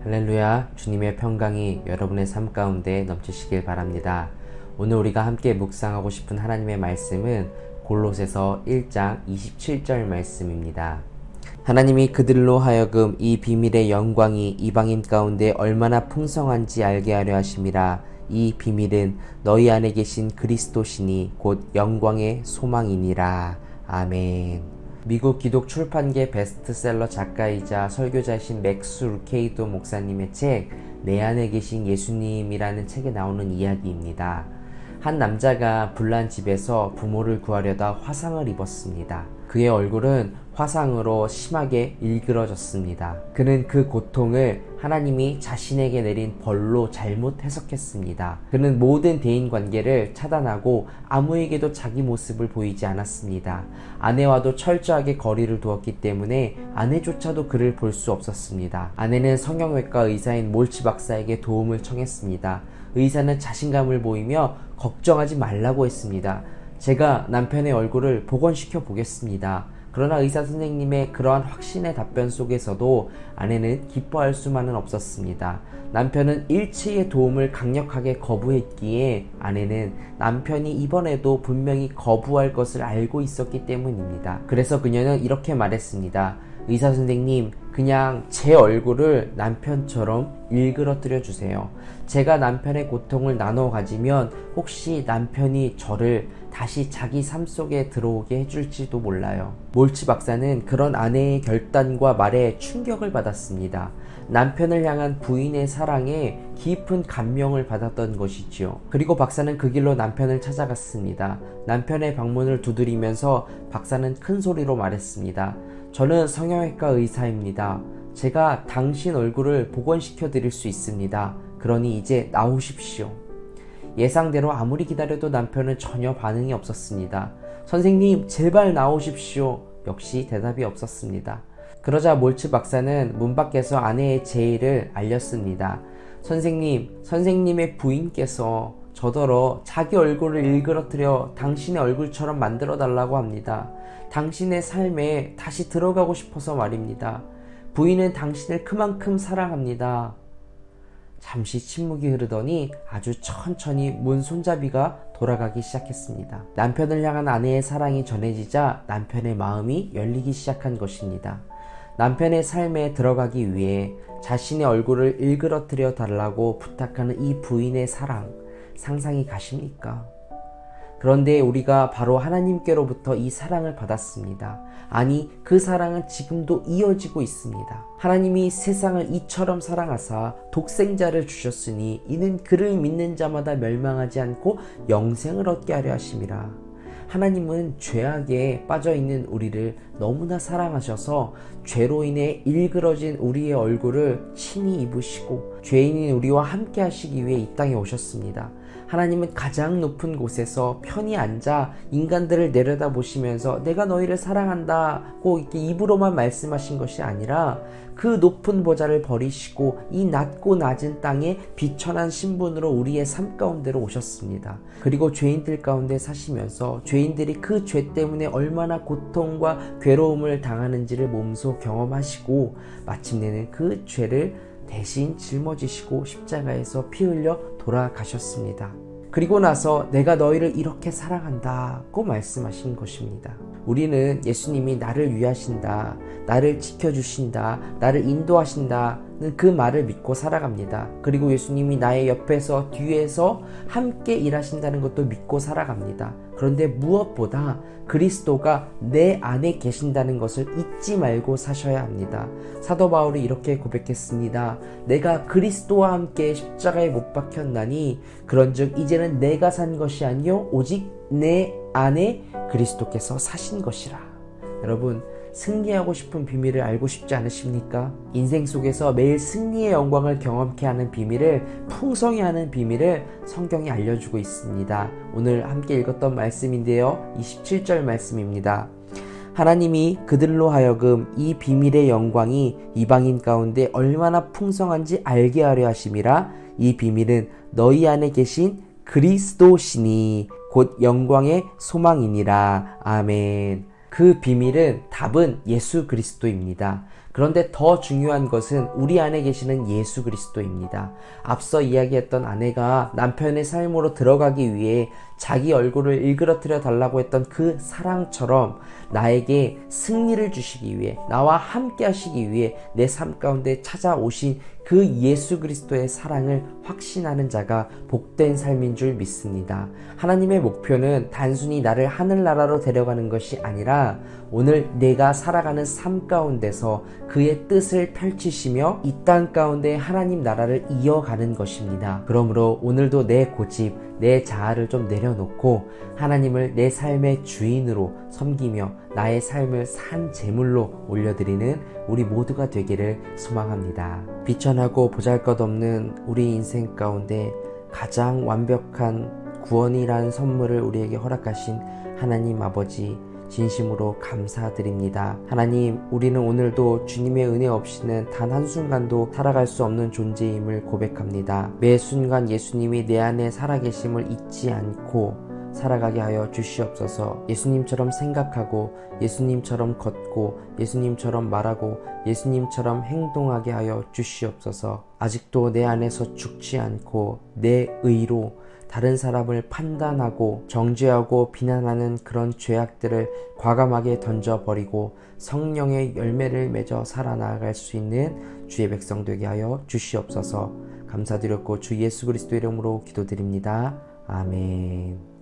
할렐루야, 주님의 평강이 여러분의 삶 가운데 넘치시길 바랍니다. 오늘 우리가 함께 묵상하고 싶은 하나님의 말씀은 골로새서 1장 27절 말씀입니다. 하나님이 그들로 하여금 이 비밀의 영광이 이방인 가운데 얼마나 풍성한지 알게 하려 하심이라. 이 비밀은 너희 안에 계신 그리스도시니 곧 영광의 소망이니라. 아멘. 미국 기독 출판계 베스트셀러 작가이자 설교자이신 맥스 루케이도 목사님의 책 내 안에 계신 예수님이라는 책에 나오는 이야기입니다. 한 남자가 불난 집에서 부모를 구하려다 화상을 입었습니다. 그의 얼굴은 화상으로 심하게 일그러졌습니다. 그는 그 고통을 하나님이 자신에게 내린 벌로 잘못 해석했습니다. 그는 모든 대인관계를 차단하고 아무에게도 자기 모습을 보이지 않았습니다. 아내와도 철저하게 거리를 두었기 때문에 아내조차도 그를 볼 수 없었습니다. 아내는 성형외과 의사인 몰치 박사에게 도움을 청했습니다. 의사는 자신감을 보이며 걱정하지 말라고 했습니다. 제가 남편의 얼굴을 복원시켜 보겠습니다. 그러나 의사 선생님의 그러한 확신의 답변 속에서도 아내는 기뻐할 수만은 없었습니다. 남편은 일체의 도움을 강력하게 거부했기에 아내는 남편이 이번에도 분명히 거부할 것을 알고 있었기 때문입니다. 그래서 그녀는 이렇게 말했습니다. 의사 선생님, 그냥 제 얼굴을 남편처럼 일그러뜨려 주세요. 제가 남편의 고통을 나눠 가지면 혹시 남편이 저를 다시 자기 삶 속에 들어오게 해줄지도 몰라요. 몰치 박사는 그런 아내의 결단과 말에 충격을 받았습니다. 남편을 향한 부인의 사랑에 깊은 감명을 받았던 것이지요. 그리고 박사는 그 길로 남편을 찾아갔습니다. 남편의 방문을 두드리면서 박사는 큰 소리로 말했습니다. 저는 성형외과 의사입니다. 제가 당신 얼굴을 복원시켜 드릴 수 있습니다. 그러니 이제 나오십시오. 예상대로 아무리 기다려도 남편은 전혀 반응이 없었습니다. 선생님, 제발 나오십시오. 역시 대답이 없었습니다. 그러자 몰츠 박사는 문 밖에서 아내의 제의를 알렸습니다. 선생님, 선생님의 부인께서 저더러 자기 얼굴을 일그러뜨려 당신의 얼굴처럼 만들어 달라고 합니다. 당신의 삶에 다시 들어가고 싶어서 말입니다. 부인은 당신을 그만큼 사랑합니다. 잠시 침묵이 흐르더니 아주 천천히 문 손잡이가 돌아가기 시작했습니다. 남편을 향한 아내의 사랑이 전해지자 남편의 마음이 열리기 시작한 것입니다. 남편의 삶에 들어가기 위해 자신의 얼굴을 일그러뜨려 달라고 부탁하는 이 부인의 사랑, 상상이 가십니까? 그런데 우리가 바로 하나님께로부터 이 사랑을 받았습니다. 아니, 그 사랑은 지금도 이어지고 있습니다. 하나님이 세상을 이처럼 사랑하사 독생자를 주셨으니 이는 그를 믿는 자마다 멸망하지 않고 영생을 얻게 하려 하심이라. 하나님은 죄악에 빠져있는 우리를 너무나 사랑하셔서 죄로 인해 일그러진 우리의 얼굴을 친히 입으시고 죄인인 우리와 함께 하시기 위해 이 땅에 오셨습니다. 하나님은 가장 높은 곳에서 편히 앉아 인간들을 내려다보시면서 내가 너희를 사랑한다고 이렇게 입으로만 말씀하신 것이 아니라 그 높은 보좌를 버리시고 이 낮고 낮은 땅에 비천한 신분으로 우리의 삶 가운데로 오셨습니다. 그리고 죄인들 가운데 사시면서 죄인들이 그 죄 때문에 얼마나 고통과 괴로움을 당하는지를 몸소 경험하시고 마침내는 그 죄를 대신 짊어지시고 십자가에서 피 흘려 돌아가셨습니다. 그리고 나서 내가 너희를 이렇게 사랑한다고 말씀하신 것입니다. 우리는 예수님이 나를 위하신다, 나를 지켜주신다, 나를 인도하신다는 그 말을 믿고 살아갑니다. 그리고 예수님이 나의 옆에서 뒤에서 함께 일하신다는 것도 믿고 살아갑니다. 그런데 무엇보다 그리스도가 내 안에 계신다는 것을 잊지 말고 사셔야 합니다. 사도 바울이 이렇게 고백했습니다. 내가 그리스도와 함께 십자가에 못 박혔나니 그런즉 이제는 내가 산 것이 아니요 오직 내 안에 그리스도께서 사신 것이라. 여러분, 승리하고 싶은 비밀을 알고 싶지 않으십니까? 인생 속에서 매일 승리의 영광을 경험케 하는 비밀을, 풍성히 하는 비밀을 성경이 알려주고 있습니다. 오늘 함께 읽었던 말씀인데요. 27절 말씀입니다. 하나님이 그들로 하여금 이 비밀의 영광이 이방인 가운데 얼마나 풍성한지 알게 하려 하심이라. 이 비밀은 너희 안에 계신 그리스도시니 곧 영광의 소망이니라. 아멘. 그 비밀은, 답은 예수 그리스도입니다. 그런데 더 중요한 것은 우리 안에 계시는 예수 그리스도입니다. 앞서 이야기했던 아내가 남편의 삶으로 들어가기 위해 자기 얼굴을 일그러뜨려 달라고 했던 그 사랑처럼 나에게 승리를 주시기 위해, 나와 함께 하시기 위해 내 삶 가운데 찾아오신 그 예수 그리스도의 사랑을 확신하는 자가 복된 삶인 줄 믿습니다. 하나님의 목표는 단순히 나를 하늘나라로 데려가는 것이 아니라 오늘 내가 살아가는 삶 가운데서 그의 뜻을 펼치시며 이 땅 가운데 하나님 나라를 이어가는 것입니다. 그러므로 오늘도 내 고집, 내 자아를 좀 내려놓고 하나님을 내 삶의 주인으로 섬기며 나의 삶을 산 제물로 올려드리는 우리 모두가 되기를 소망합니다. 비천하고 보잘것없는 우리 인생 가운데 가장 완벽한 구원이라는 선물을 우리에게 허락하신 하나님 아버지, 진심으로 감사드립니다. 하나님, 우리는 오늘도 주님의 은혜 없이는 단 한순간도 살아갈 수 없는 존재임을 고백합니다. 매 순간 예수님이 내 안에 살아계심을 잊지 않고 살아가게 하여 주시옵소서. 예수님처럼 생각하고, 예수님처럼 걷고, 예수님처럼 말하고, 예수님처럼 행동하게 하여 주시옵소서. 아직도 내 안에서 죽지 않고 내 의로 다른 사람을 판단하고 정죄하고 비난하는 그런 죄악들을 과감하게 던져버리고 성령의 열매를 맺어 살아나갈 수 있는 주의 백성 되게 하여 주시옵소서. 감사드렸고 주 예수 그리스도 이름으로 기도드립니다. 아멘.